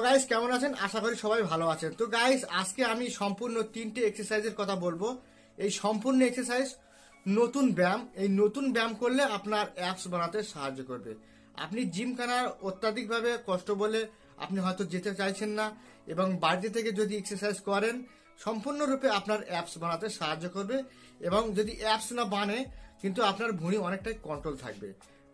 Guys কেমন আছেন? আশা করি সবাই ভালো আছেন। তো গাইস আজকে আমি সম্পূর্ণ 3টে এক্সারসাইজের কথা বলবো। এই সম্পূর্ণ এক্সারসাইজ নতুন ব্যায়াম। এই নতুন ব্যায়াম করলে আপনার অ্যাপস বানাতে সাহায্য করবে। আপনি জিমখানার অত্যাধিকভাবে কষ্ট বলে আপনি হয়তো যেতে চাইছেন না, এবং বাড়িতে থেকে যদি এক্সারসাইজ করেন সম্পূর্ণরূপে আপনার অ্যাপস বানাতে সাহায্য করবে। এবং যদি অ্যাপস না বানে কিন্তু আপনার ভুঁড়ি অনেকটাই কন্ট্রোল থাকবে।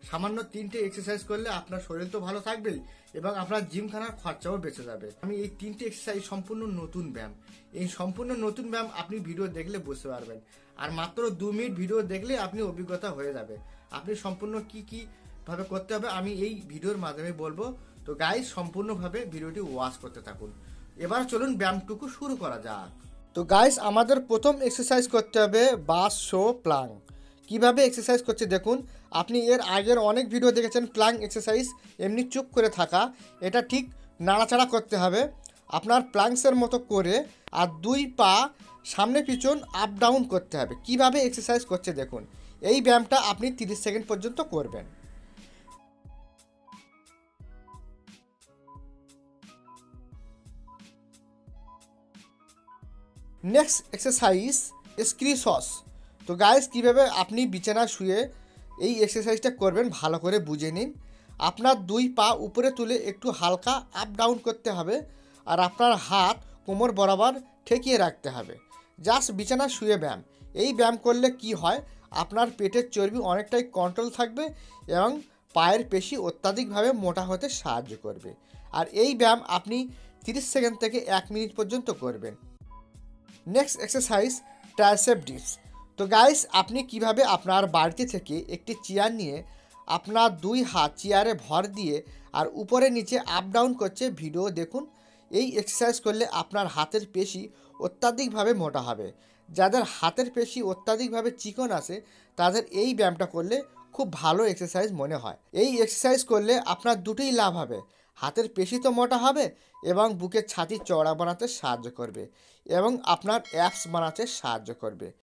সামান্য 3টে এক্সারসাইজ করলে আপনার শরীর তো ভালো থাকবেই এবং আপনার জিমখানার খরচাও বেঁচে যাবে। আমি এই 3টে এক্সারসাইজ সম্পূর্ণ নতুন ব্যায়াম। এই সম্পূর্ণ নতুন ব্যায়াম আপনি ভিডিও দেখলে বুঝতে পারবেন, আর মাত্র 2 মিনিট ভিডিও দেখলে আপনি অভিজ্ঞতা হয়ে যাবে। আপনি সম্পূর্ণ কি ভাবে করতে হবে আমি এই ভিডিওর মাধ্যমে বলবো। তো গাইস সম্পূর্ণভাবে ভিডিওটি ওয়াচ করতে থাকুন। এবার চলুন ব্যায়ামটুকু শুরু করা যাক। তো গাইস আমাদের প্রথম এক্সারসাইজ করতে হবে বাস শো প্লাং। কিভাবে এক্সারসাইজ করছে দেখুন। আপনি এর আগের অনেক ভিডিও দেখেছেন প্লাং এক্সারসাইজ, এমনি চুপ করে থাকা। এটা ঠিক নাড়াচাড়া করতে হবে আপনার প্লাংসের মতো করে, আর 2 পা সামনে পিছন আপ ডাউন করতে হবে। কিভাবে এক্সারসাইজ করছে দেখুন। এই ব্যায়ামটা আপনি 30 সেকেন্ড পর্যন্ত করবেন। Next exercise scissors. তো গাইস কীভাবে আপনি বিছানা শুয়ে এই এক্সারসাইজটা করবেন ভালো করে বুঝে নিন। আপনার 2 পা উপরে তুলে একটু হালকা আপ ডাউন করতে হবে, আর আপনার হাত কোমর বরাবর ঠেকিয়ে রাখতে হবে। জাস্ট বিছানা শুয়ে ব্যায়াম। এই ব্যায়াম করলে কি হয়, আপনার পেটের চর্বি অনেকটাই কন্ট্রোল থাকবে এবং পায়ের পেশি অত্যাধিকভাবে মোটা হতে সাহায্য করবে। আর এই ব্যায়াম আপনি 30 সেকেন্ড থেকে 1 মিনিট পর্যন্ত করবেন। Next exercise tricep dips. তো গাইস আপনি কিভাবে আপনার বাড়িতে থেকে একটি চেয়ার নিয়ে আপনার 2 হাত চেয়ারে ভর দিয়ে আর উপরে নিচে আপ ডাউন করছে ভিডিও দেখুন। এই এক্সারসাইজ করলে আপনার হাতের পেশি অত্যাধিকভাবে মোটা হবে। যাদের হাতের পেশি অত্যাধিকভাবে চিকন আসে তাদের এই ব্যায়ামটা করলে খুব ভালো এক্সারসাইজ মনে হয়। এই এক্সারসাইজ করলে আপনার দুটোই লাভ হবে, হাতের পেশি তো মোটা হবে এবং বুকের ছাতি চওড়া বানাতে সাহায্য করবে এবং আপনার অ্যাপস বানাতে সাহায্য করবে।